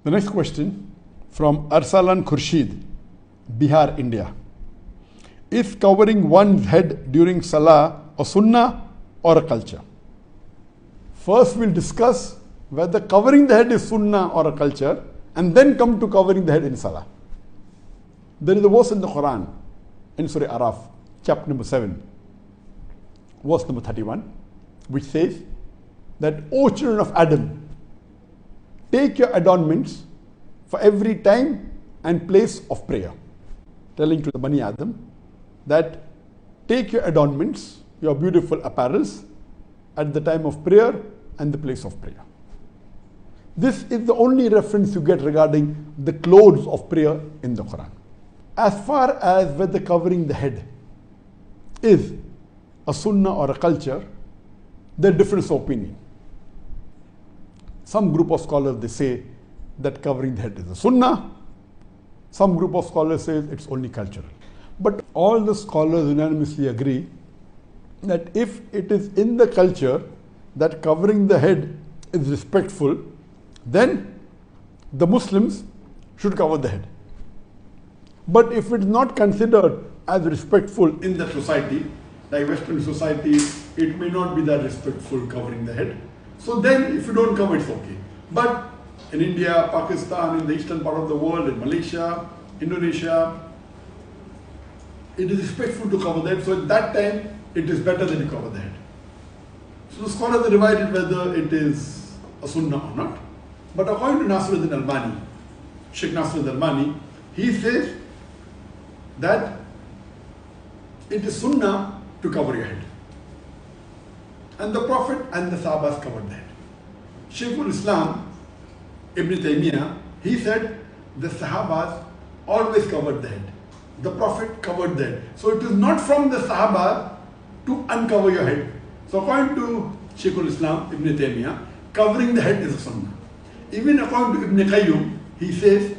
The next question from Arsalan Khurshid, Bihar, India. Is covering one's head during Salah a Sunnah or a culture? First we'll discuss whether covering the head is Sunnah or a culture, and then come to covering the head in Salah. There is a verse in the Quran, in Surah Araf, chapter number 7, verse number 31, which says that, O children of Adam, take your adornments for every time and place of prayer. Telling to the Bani Adam that take your adornments, your beautiful apparels, at the time of prayer and the place of prayer. This is the only reference you get regarding the clothes of prayer in the Quran. As far as whether covering the head is a sunnah or a culture, there are difference of opinion. Some group of scholars, they say that covering the head is a sunnah. Some group of scholars say it's only cultural. But all the scholars unanimously agree that if it is in the culture that covering the head is respectful, then the Muslims should cover the head. But if it's not considered as respectful in the society, like Western society, it may not be that respectful covering the head. So then if you don't cover, it's okay. But in India, Pakistan, in the eastern part of the world, in Malaysia, Indonesia, it is respectful to cover the head. So at that time, it is better than you cover the head. So the scholars are divided whether it is a sunnah or not. But according to Nasiruddin Albani, Sheikh Nasiruddin Albani, he says that it is sunnah to cover your head. And the Prophet and the Sahabas covered the head. Shaykhul Islam, Ibn Taymiyyah, he said the Sahabas always covered the head. The Prophet covered the head. So it is not from the Sahaba to uncover your head. So according to Shaykhul Islam, Ibn Taymiyyah, covering the head is a sunnah. Even according to Ibn Qayyum, he says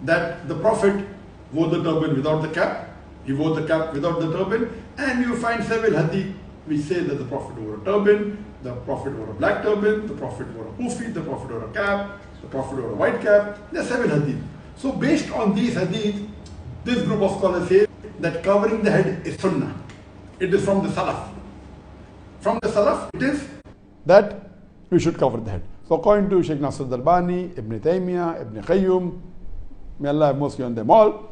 that the Prophet wore the turban without the cap, he wore the cap without the turban, and you find several hadith which say that the Prophet wore a turban, the Prophet wore a black turban, the Prophet wore a kufi, the Prophet wore a cap, the Prophet wore a white cap. There are several hadith. So based on these hadith, this group of scholars say that covering the head is sunnah. It is from the Salaf. From the Salaf, it is that we should cover the head. So according to Sheikh Nasir Albani, Ibn Taymiyyah, Ibn Qayyum, may Allah have mercy on them all,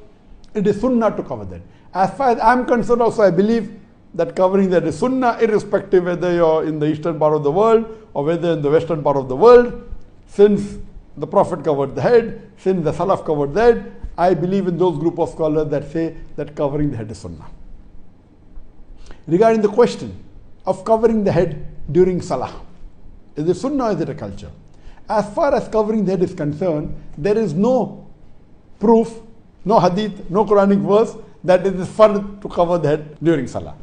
it is sunnah to cover that. As far as I am concerned also, I believe that covering that is sunnah, irrespective whether you're in the eastern part of the world or whether in the western part of the world. Since the Prophet covered the head, since the Salaf covered the head, I believe in those group of scholars that say that covering the head is sunnah. Regarding the question of covering the head during Salah, is it sunnah or is it a culture? As far as covering the head is concerned, there is no proof, no hadith, no Quranic verse that it is fard to cover the head during Salah.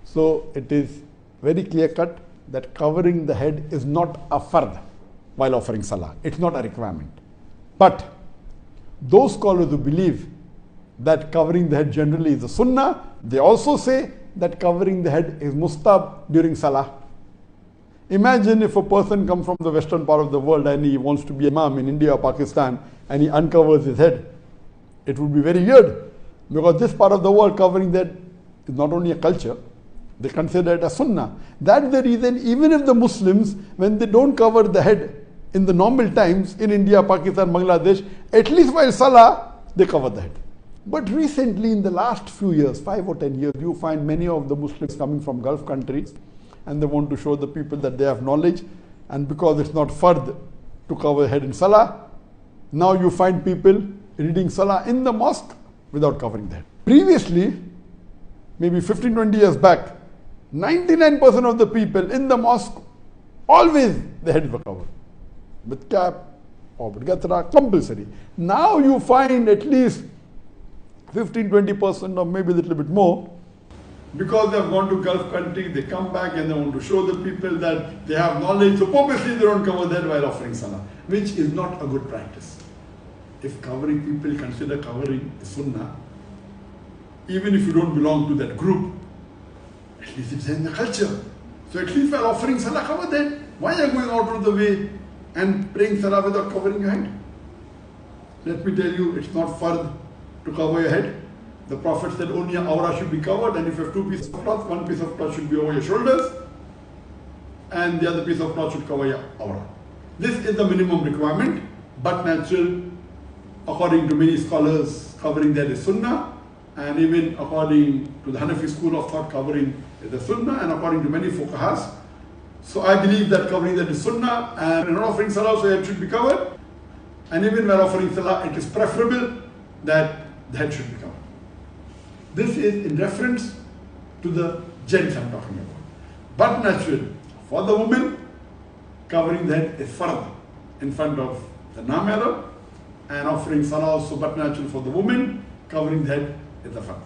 So it is very clear cut that covering the head is not a fard while offering Salah. It's not a requirement. But those scholars who believe that covering the head generally is a sunnah, they also say that covering the head is mustab during Salah. Imagine if a person comes from the western part of the world and he wants to be imam in India or Pakistan and he uncovers his head. It would be very weird, because this part of the world covering that is not only a culture, they consider it a sunnah. That's the reason even if the Muslims, when they don't cover the head in the normal times in India, Pakistan, Bangladesh, at least while Salah, they cover the head. But recently in the last few years, 5 or 10 years, you find many of the Muslims coming from Gulf countries and they want to show the people that they have knowledge, and because it's not fard to cover the head in Salah, now you find people reading Salah in the mosque without covering the head. Previously, maybe 15-20 years back, 99% of the people in the mosque, always the heads were covered with cap or with gatra, compulsory. Now you find at least 15-20% or maybe a little bit more, because they have gone to Gulf country, they come back and they want to show the people that they have knowledge, so purposely they don't cover that while offering Salah, which is not a good practice. If covering, people consider covering is sunnah, even if you don't belong to that group, at least it's in the culture. So at least while offering Salah, cover that. Why are you going out of the way and praying Salah without covering your head? let me tell you, it's not fard to cover your head. The Prophet said only your awrah should be covered, and if you have two pieces of cloth, one piece of cloth should be over your shoulders, and the other piece of cloth should cover your awrah. This is the minimum requirement, but natural, according to many scholars, covering that is sunnah, and even according to the Hanafi school of thought, covering is the sunnah, and according to many fuqahas. So I believe that covering that is sunnah, and when offering salah, so it should be covered. And even when offering salah, it is preferable that the head should be covered. This is in reference to the gents I'm talking about. But natural, for the woman, covering the head is fard in front of the namera, and offering salah also but natural for the woman, covering the head is the fard.